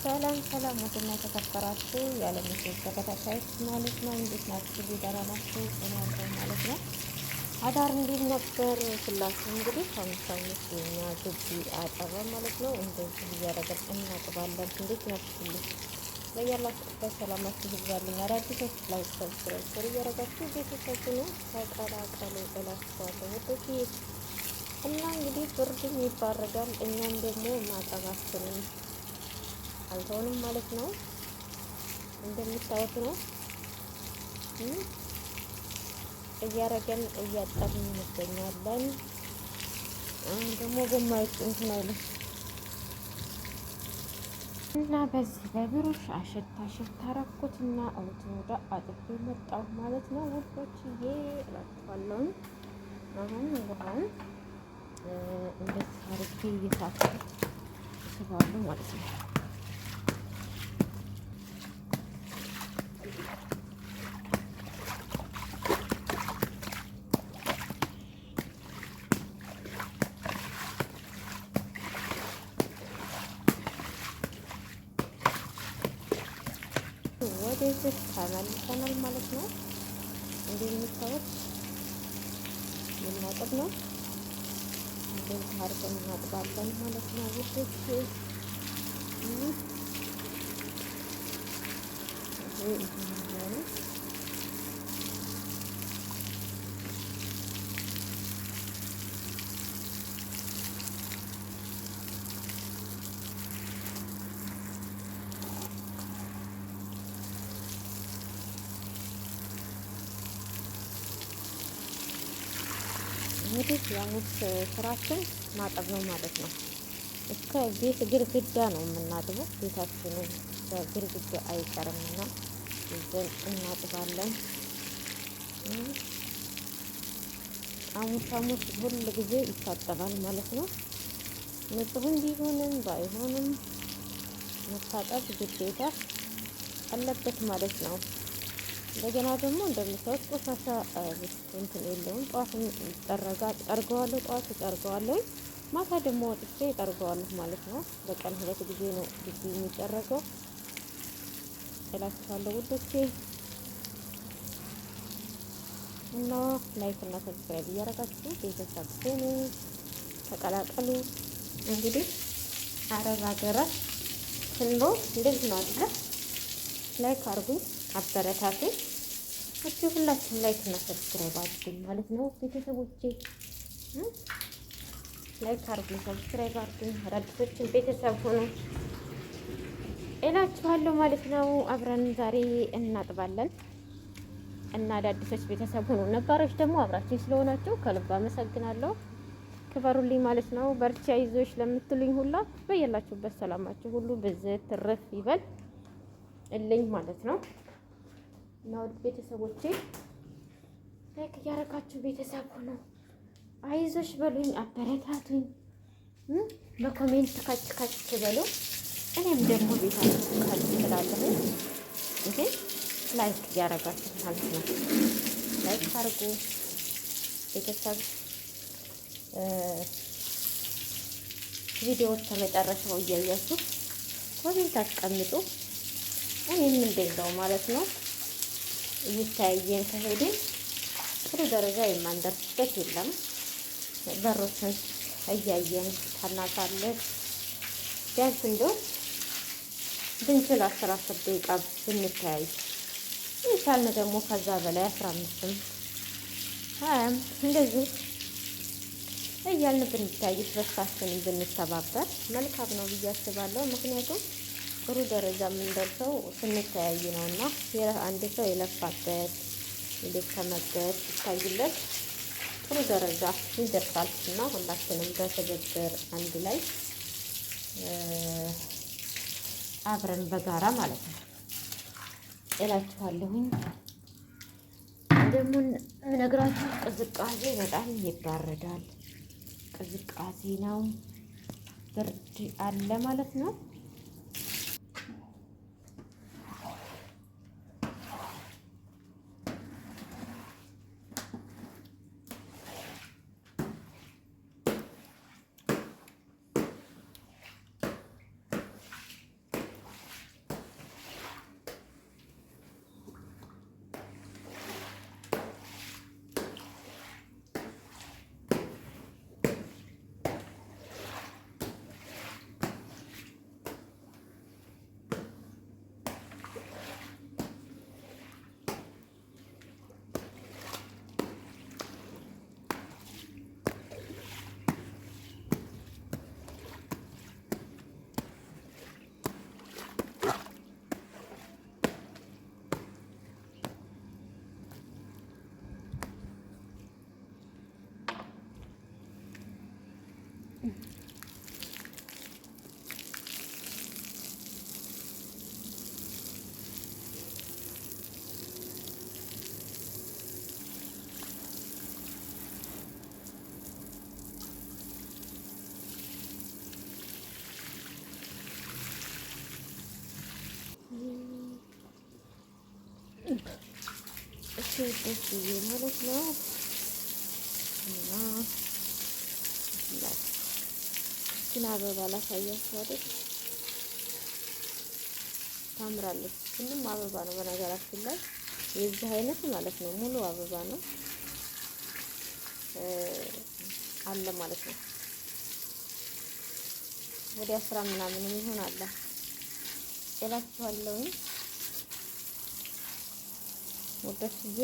ሰላም ወደና ተከበራችሁ ያለ ምስል ተከታታዮች ማለት ነው። እንዴት ናችሁ? ደህና ናችሁ? እናንተ ማለት ነው። አዳር እንዴት ነበር? ሁላችሁ እንግዲህ ሳምንት የኛ ግቢ አጠባ ማለት ነው። እንደዚህ እያደረገን እናጥባለን። እንዴት ናችሁ? በያላችሁበት ሰላማችሁ ይብዛልኝ። አዳዲሶች ላይክ ሰብስክራይብ እያደረጋችሁ ቤተሰቡን ተቀላቀሉ እላችኋለሁ ውዶቼ። እና እንግዲህ ብርድም ይባረጋል፣ እኛም ደግሞ ማጠባችንን አልተውንም ማለት ነው። እንደምታዩት ነው እያረገን እያጠብን እንገኛለን። አሁን ደግሞ ጎማዎች እንትን አይሉ እና በዚህ በብሩሽ አሸታ ረኩትና ወደ አጥቤ መጣሁ ማለት ነው ውዶችዬ እላችኋለሁ። አሁን ውሃውን እንደዚህ አድርጌ እየሳትኩ ስባለሁ ማለት ነው። ወደዚህ ተመልሰናል ማለት ነው። እንደምታዩት የምናጥብ ነው። እንደዚህ አድርገን እናጥባለን ማለት ነው ውዶች። እንግዲህ ያንስ ስራችን ማጠብ ነው ማለት ነው። እስከ ቤት ግርግዳ ነው የምናጥበው። ቤታችንን በግርግዳ አይቀርምና ይዘን እናጥባለን። ሐሙስ ሁል ጊዜ ይታጠባል ማለት ነው። ንጹህም ቢሆንም ባይሆንም መታጠብ ግዴታ አለበት ማለት ነው። እንደገና ደግሞ እንደምታውቁት ቆሻሻ እንትን የለውም። ጠዋትም ጠርገዋለሁ፣ ጠዋት እጠርገዋለሁ፣ ማታ ደግሞ ወጥቼ እጠርገዋለሁ ማለት ነው። በቀን 2 ጊዜ ነው ግቢ የሚጠረገው እላችኋለሁ ውዶቼ። እና ላይክ እና ሰብስክራይብ እያደረጋችሁ ቤተሰብ ሁኑ፣ ተቀላቀሉ። እንግዲህ አረብ ሀገራት ስንሎ እንደዚህ ነው አይደል? ላይክ አርጉኝ፣ አበረታቱኝ። እስኪ ሁላችሁም ላይክ እና ሰብስክራይብ አድርጉኝ ማለት ነው ቤተሰቦቼ። ላይክ አርጉኝ፣ ሰብስክራይብ አድርጉኝ። አዳዲሶችን ቤተሰብ ሆኖ እላችኋለሁ ማለት ነው። አብረን ዛሬ እናጥባለን እና አዳዲሶች ቤተሰብ ሆኖ ነባሮች ደግሞ አብራችሁ ስለሆናችሁ ከልብ አመሰግናለሁ። ክበሩልኝ ማለት ነው። በርቻ ይዞሽ ለምትሉኝ ሁላ በየላችሁበት ሰላማችሁ ሁሉ ብዝት ትርፍ ይበል እልኝ ማለት ነው። እና ወደ ቤተሰቦቼ ላይክ እያደረጋችሁ ቤተሰብ ሆኖ አይዞሽ በሉኝ፣ አበረታቱኝ። በኮሜንት ካች በሉ። እኔም ደግሞ ቤታችሁ ካች ስላለሁ እንዴ ላይክ እያደረጋችሁ ማለት ነው። ላይክ አድርጉ ቤተሰብ። ቪዲዮዎች ከመጨረሻው እያያችሁ ኮሜንት አስቀምጡ። እኔም እንደዛው ማለት ነው። እየተያየን ከሄድን ጥሩ ደረጃ የማንደርስበት የለም። በሮችን እያየን ታናሳለች። ቢያንስ እንደው ብንችል 10 ደቂቃ ብንተያይ ይቻልን ደግሞ ከዛ በላይ 15ም 20ም እንደዚህ እያልን ብንታይ በስታችንን ብንተባበር መልካም ነው ብዬ አስባለሁ። ምክንያቱም ጥሩ ደረጃ የምንደርሰው ስንተያይ ነውና አንድ ሰው የለፋበት የደከመበት ይታይለት ጥሩ ደረጃ ይደርሳል። እና ሁላችንም በትብብር አንድ ላይ አብረን በጋራ ማለት ነው እላችኋለሁኝ። ደግሞ የምነግራችሁ ቅዝቃዜ በጣም ይባረዳል። ቅዝቃዜ ነው፣ ብርድ አለ ማለት ነው። ውዶች ብዬ ማለት ነው። እና ግን አበባ ላሳያችሁ አይደል? ታምራለች። ሁሉም አበባ ነው በነገራችን ላይ የዚህ አይነት ማለት ነው። ሙሉ አበባ ነው አለ ማለት ነው። ወደ 10 ምናምን ይሆን አለ እላችኋለሁ ወደስዬ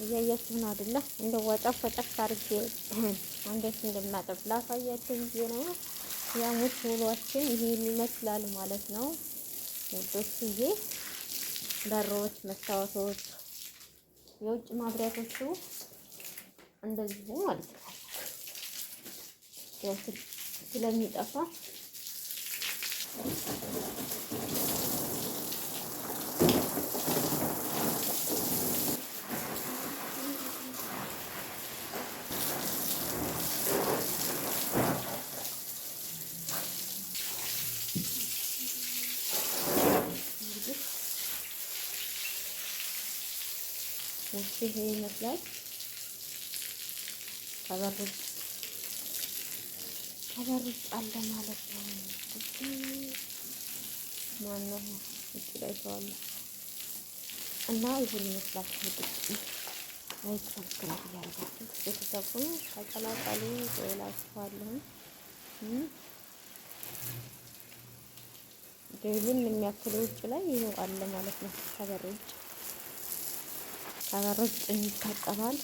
እያያችሁ ነው አይደለ? እንደ ወጣፍ ወጣፍ አድርጌ እንዴት እንደማጠብ ላሳያችሁ ብዬ ነው። ያሙት ውሏችን ይሄን ይመስላል ማለት ነው ውዶችዬ። በሮች፣ መስታወቶች፣ የውጭ ማብሪያቶቹ እንደዚሁ ማለት ነው። ያው ስለሚጠፋ ይሄ ይመስላል። ከበሩት አለ ማለት ነው። ማነው እዚህ ላይ ተዋለ እና ይሄን ይመስላል። ላይክ ሰብስክራይብ ያደርጋችሁ ቤተሰቡን ተቀላቀሉ እላችኋለሁ። ይሄን የሚያክል ውጭ ላይ ይሄው አለ ማለት ነው። ከበር ውጭ ይታጠባል።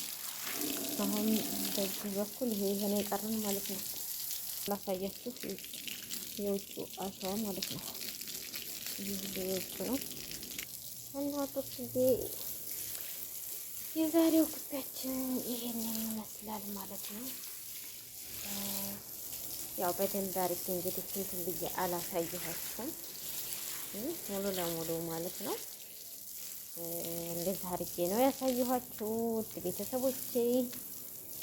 አሁን በዚህ በኩል ይሄ ነው የቀረን ማለት ነው። ላሳያችሁ የውጭ አሻዋ ማለት ነው። ይሄ የውጭ ነው እና ጥፍዬ የዛሬው ግቢያችን ይሄንን ይመስላል ማለት ነው። ያው በደንብ አድርጌ እንግዲህ እንትን ብዬ አላሳየኋችሁም ሙሉ ለሙሉ ማለት ነው። እንደዚህ አድርጌ ነው ያሳየኋችሁ ውድ ቤተሰቦቼ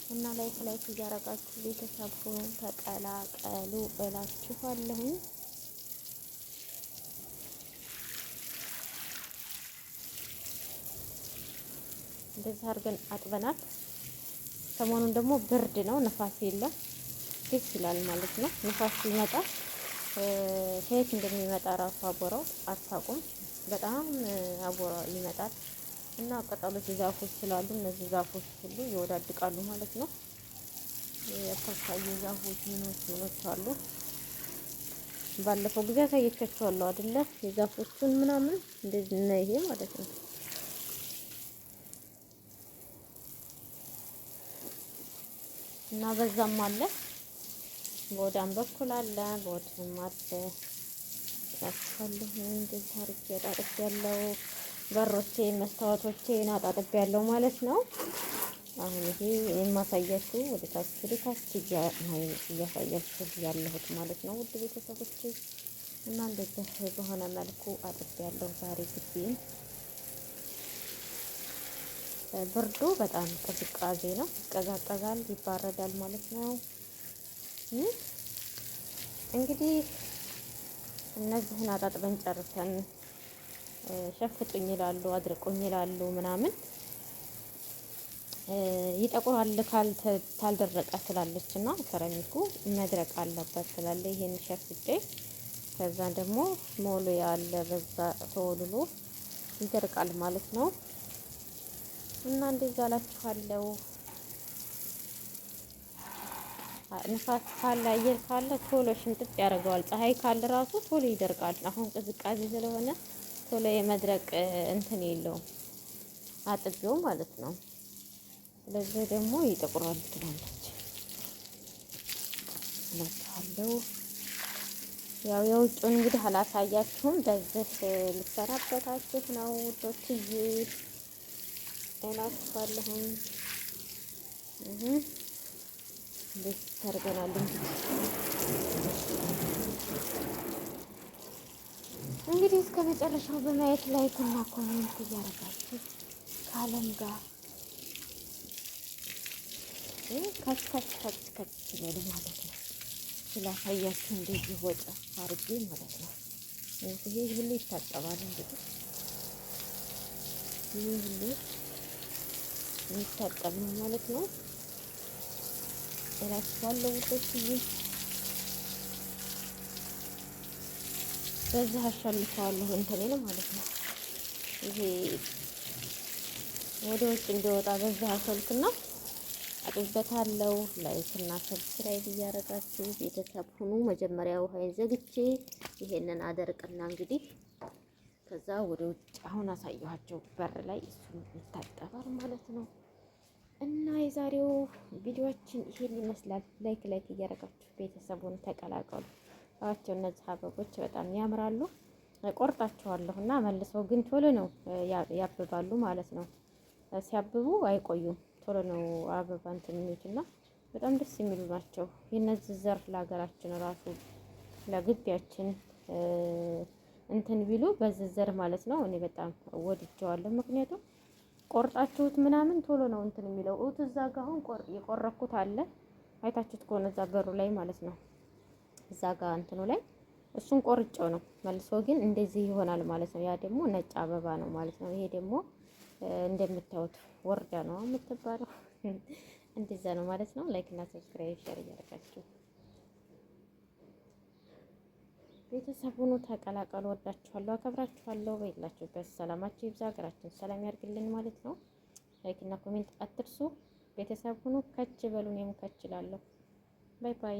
እና ላይክ እያደረጋችሁ ቤተሰብ ሁኑ ተቀላቀሉ እላችኋለሁ። እንደዚህ አድርገን አጥበናል። ሰሞኑን ደግሞ ብርድ ነው፣ ንፋስ የለም፣ ደስ ይላል ማለት ነው። ንፋስ ሲመጣ ከየት እንደሚመጣ ራሱ አቦራው አታውቁም። በጣም አቦራ ይመጣል እና ቅጠሎች ዛፎች ስላሉ እነዚህ ዛፎች ሁሉ ይወዳድቃሉ ማለት ነው። የፓፓያ ዛፎች ምኖች አሉ። ባለፈው ጊዜ አሳየቻችኋለሁ አይደለ? የዛፎቹን ምናምን እንደዚህ ነው ይሄ ማለት ነው። እና በዛም አለ በወዳም በኩል አለ በወዳም አለ ያስፈልግ እንደዚህ አድርጌ አጣጥቤያለሁ። በሮቼ መስታወቶቼን አጣጥቤያለሁ ማለት ነው። አሁን ይሄ የማሳያችሁ ወደ ታች እያሳያችሁ ያለሁት ማለት ነው ውድ ቤተሰቦቼ እና እንደዚህ በሆነ መልኩ አጥቤያለሁ ዛሬ ግቢን ብርዱ በጣም ቅዝቃዜ ነው። ይቀዛቀዛል፣ ይባረዳል ማለት ነው። እንግዲህ እነዚህን አጣጥበን ጨርሰን ሸፍጡኝ ይላሉ፣ አድርቁኝ ይላሉ ምናምን ይጠቁራል ካልደረቀ ትላለች እና ሰራሚኩ መድረቅ አለበት ትላለ። ይሄን ሸፍጬ ከዛ ደግሞ ሞሉ ያለ በዛ ተወልሎ ይደርቃል ማለት ነው። እና እንደዛ አላችኋለሁ። ንፋስ ካለ አየር ካለ ቶሎ ሽምጥጥ ያደርገዋል። ፀሐይ ካለ ራሱ ቶሎ ይደርቃል። አሁን ቅዝቃዜ ስለሆነ ቶሎ የመድረቅ እንትን የለውም አጥቢው ማለት ነው። ስለዚህ ደግሞ ይጠቁራል ትላለች እላችኋለሁ። ያው የውጭውን እንግዲህ አላሳያችሁም። በዚህ ልሰናበታችሁ ነው ውዶችዬ እላችኋለሁ። እንዴት ታርገናል እንግዲህ እስከ መጨረሻው በማየት ላይክ እና ኮሜንት እያደረጋችሁ ከአለም ጋር ከች ይበሉ ማለት ነው። ስላሳያችሁ እንደዚህ ወጣ አርጌ ማለት ነው። ይሄ ሁሉ ይታጠባል እንግዲህ ይሄ ሁሉ የሚታጠብ ነው ማለት ነው እላችኋለሁ ውዶችዬ። በዚህ አሻልፈዋለሁ እንትኔን ማለት ነው። ይሄ ወደ ውጭ እንዲወጣ በዚህ አሸልክና አጥበታለሁ። ላይክ እና ሰብስክራይብ እያደረጋችሁ ቤተሰብ ሁኑ። መጀመሪያ ውሃዬን ዘግቼ ይሄንን አደርቅና እንግዲህ ከዛ ወደ ውጭ አሁን አሳየኋቸው በር ላይ እሱን ይታጠባል ማለት ነው። እና የዛሬው ቪዲዮአችን ይሄን ይመስላል። ላይክ እያደረጋችሁ ቤተሰቡን ተቀላቀሉ። አዋቸው እነዚህ አበቦች በጣም ያምራሉ። ቆርጣቸዋለሁ እና መልሰው ግን ቶሎ ነው ያብባሉ ማለት ነው። ሲያብቡ አይቆዩም። ቶሎ ነው አበባ እንትን የሚሉትና በጣም ደስ የሚሉ ናቸው። የነዚህ ዘር ለሀገራችን ራሱ ለግቢያችን እንትን ቢሉ በዚህ ዘር ማለት ነው። እኔ በጣም ወድጀዋለሁ። ምክንያቱም ቆርጣችሁት ምናምን ቶሎ ነው እንትን የሚለው። እዛ ጋር አሁን የቆረኩት አለ አይታችሁት ከሆነ እዛ በሩ ላይ ማለት ነው። እዛ ጋር እንትኑ ላይ እሱን ቆርጬው ነው መልሶ ግን እንደዚህ ይሆናል ማለት ነው። ያ ደግሞ ነጭ አበባ ነው ማለት ነው። ይሄ ደግሞ እንደምታዩት ወርዳ ነው የምትባለው። እንደዛ ነው ማለት ነው። ላይክ እና ሰብስክራይብ ሼር እያደረጋችሁ ቤተሰቡን ተቀላቀሉ። ወዳችኋለሁ፣ አከብራችኋለሁ። በይላችሁበት ሰላማችሁ ይብዛ፣ ሀገራችን ሰላም ያርግልን ማለት ነው። ላይክ እና ኮሜንት አትርሱ። ቤተሰቡን ከች በሉን የምከችላለሁ። ባይ ባይ።